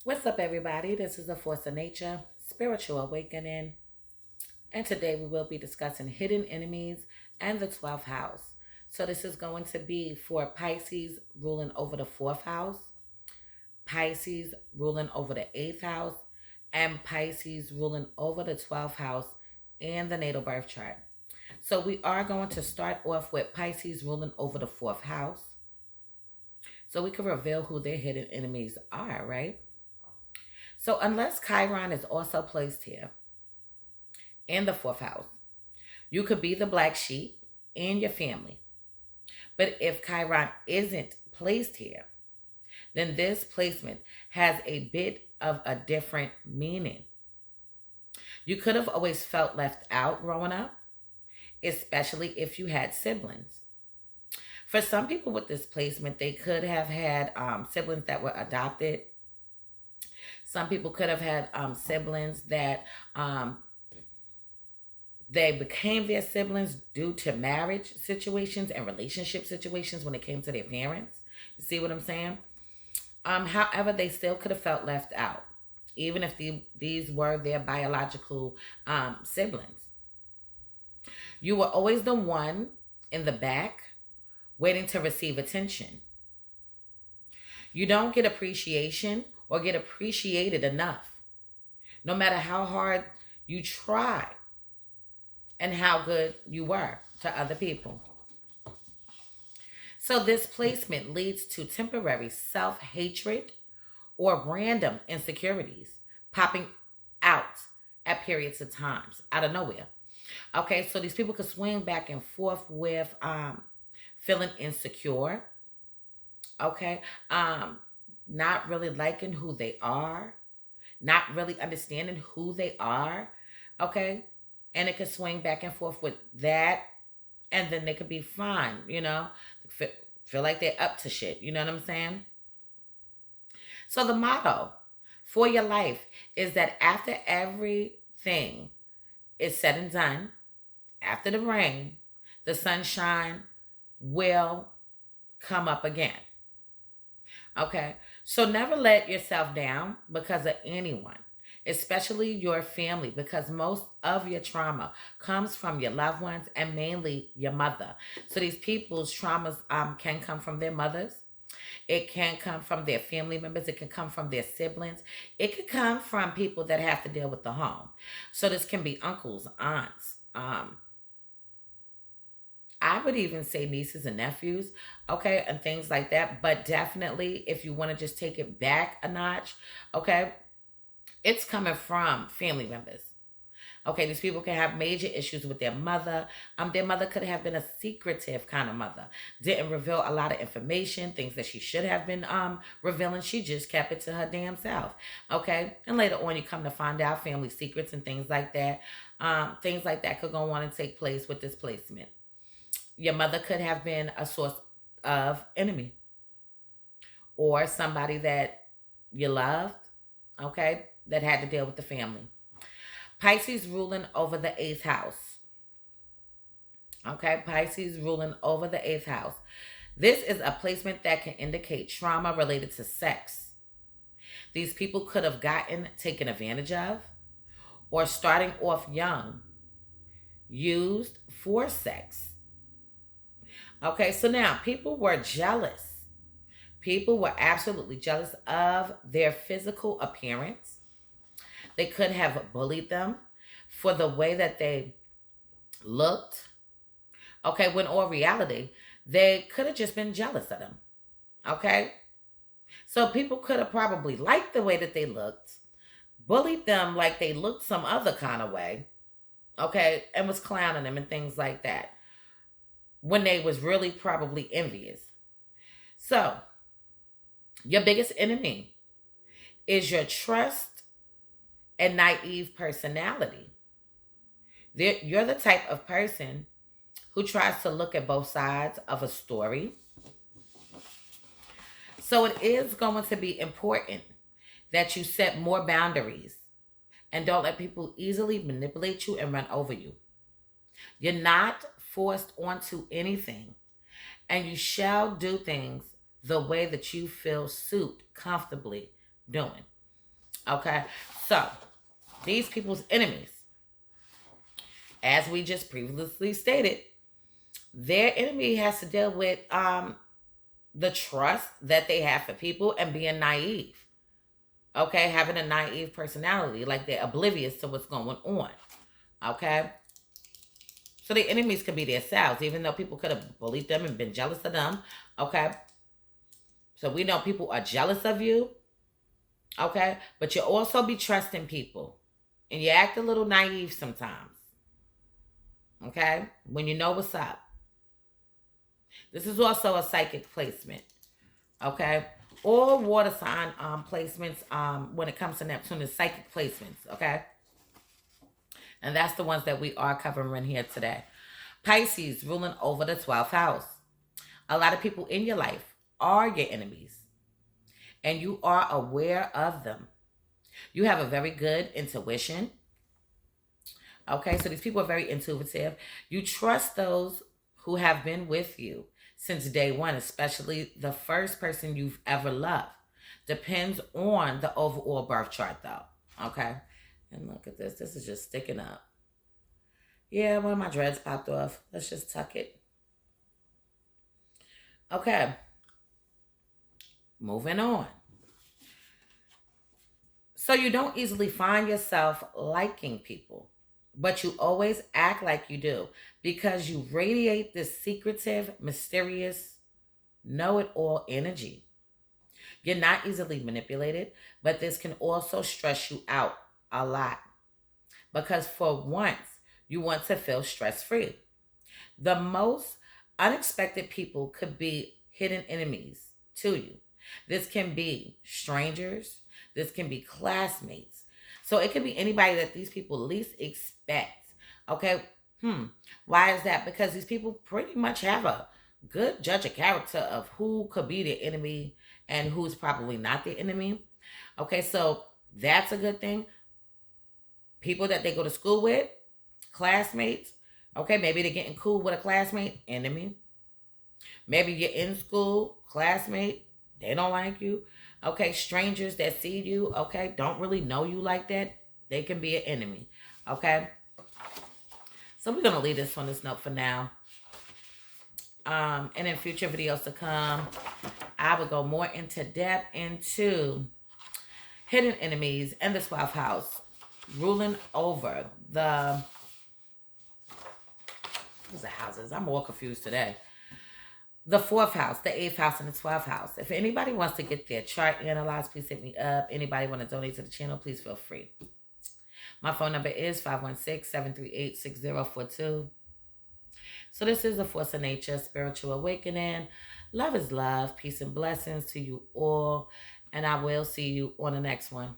What's up, everybody? This is the Force of Nature, Spiritual Awakening, and today we will be discussing hidden enemies and the 12th house. So, this is going to be for Pisces ruling over the 4th house, Pisces ruling over the 8th house, and Pisces ruling over the 12th house in the natal birth chart. So, we are going to start off with Pisces ruling over the 4th house. So, we can reveal who their hidden enemies are, right? So unless Chiron is also placed here in the 4th house, you could be the black sheep in your family. But if Chiron isn't placed here, then this placement has a bit of a different meaning. You could have always felt left out growing up, especially if you had siblings. For some people with this placement, they could have had siblings that were adopted. Some people could have had siblings that they became their siblings due to marriage situations and relationship situations when it came to their parents. You see what I'm saying? However, they still could have felt left out, even if these were their biological siblings. You were always the one in the back waiting to receive attention. You don't get appreciation or get appreciated enough, no matter how hard you try and how good you were to other people. So this placement leads to temporary self-hatred or random insecurities popping out at periods of times out of nowhere. Okay, so these people could swing back and forth with feeling insecure. Okay, not really liking who they are, not really understanding who they are. Okay, and it could swing back and forth with that, and then they could be fine, feel like they're up to shit. You know what I'm saying? So the motto for your life is that after everything is said and done, after the rain, the sunshine will come up again. Okay, so never let yourself down because of anyone, especially your family, because most of your trauma comes from your loved ones and mainly your mother. So these people's traumas can come from their mothers. It can come from their family members. It can come from their siblings. It could come from people that have to deal with the home. So this can be uncles, aunts, I would even say nieces and nephews, okay, and things like that. But definitely, if you want to just take it back a notch, okay, it's coming from family members. Okay, these people can have major issues with their mother. Their mother could have been a secretive kind of mother. Didn't reveal a lot of information, things that she should have been revealing. She just kept it to her damn self. Okay, and later on, you come to find out family secrets and things like that. Things like that could go on and take place with this placement. Your mother could have been a source of enemy or somebody that you loved, okay, that had to deal with the family. Pisces ruling over the 8th house. Okay, Pisces ruling over the 8th house. This is a placement that can indicate trauma related to sex. These people could have gotten taken advantage of or starting off young, used for sex. Okay, so now people were jealous. People were absolutely jealous of their physical appearance. They could have bullied them for the way that they looked. Okay, when in reality, they could have just been jealous of them. Okay, so people could have probably liked the way that they looked, bullied them like they looked some other kind of way. Okay, and was clowning them and things like that, when they was really probably envious. So, your biggest enemy is your trust and naive personality. You're the type of person who tries to look at both sides of a story. So it is going to be important that you set more boundaries and don't let people easily manipulate you and run over you. You're not forced onto anything, and you shall do things the way that you feel suit comfortably doing. Okay, so these people's enemies, as we just previously stated, their enemy has to deal with the trust that they have for people and being naive. Okay, having a naive personality, like they're oblivious to what's going on. Okay, so the enemies could be themselves, even though people could have bullied them and been jealous of them. Okay, so we know people are jealous of you. Okay, but you also be trusting people, and you act a little naive sometimes. Okay, when you know what's up. This is also a psychic placement. Okay, all water sign placements when it comes to Neptune is psychic placements. Okay, and that's the ones that we are covering here today. Pisces ruling over the 12th house. A lot of people in your life are your enemies, and you are aware of them. You have a very good intuition. Okay, so these people are very intuitive. You trust those who have been with you since day one, especially the first person you've ever loved. Depends on the overall birth chart, though. Okay, and look at this. This is just sticking up. Yeah, one of my dreads popped off. Let's just tuck it. Okay, moving on. So you don't easily find yourself liking people, but you always act like you do because you radiate this secretive, mysterious, know-it-all energy. You're not easily manipulated, but this can also stress you out a lot because for once, you want to feel stress-free. The most unexpected people could be hidden enemies to you. This can be strangers. This can be classmates. So it could be anybody that these people least expect. Okay. Why is that? Because these people pretty much have a good judge of character of who could be their enemy and who's probably not their enemy. Okay, so that's a good thing. People that they go to school with, classmates. Okay, maybe they're getting cool with a classmate, enemy. Maybe you're in school, classmate, they don't like you. Okay, strangers that see you, okay, don't really know you like that, they can be an enemy. Okay, so we're gonna leave this on this note for now. And in future videos to come, I would go more into depth into hidden enemies and the 12th house ruling over the what's the houses? I'm all confused today. The 4th house, the 8th house, and the 12th house. If anybody wants to get their chart analyzed, please hit me up. Anybody want to donate to the channel, please feel free. My phone number is 516-738-6042. So this is the Force of Nature, Spiritual Awakening. Love is love. Peace and blessings to you all. And I will see you on the next one.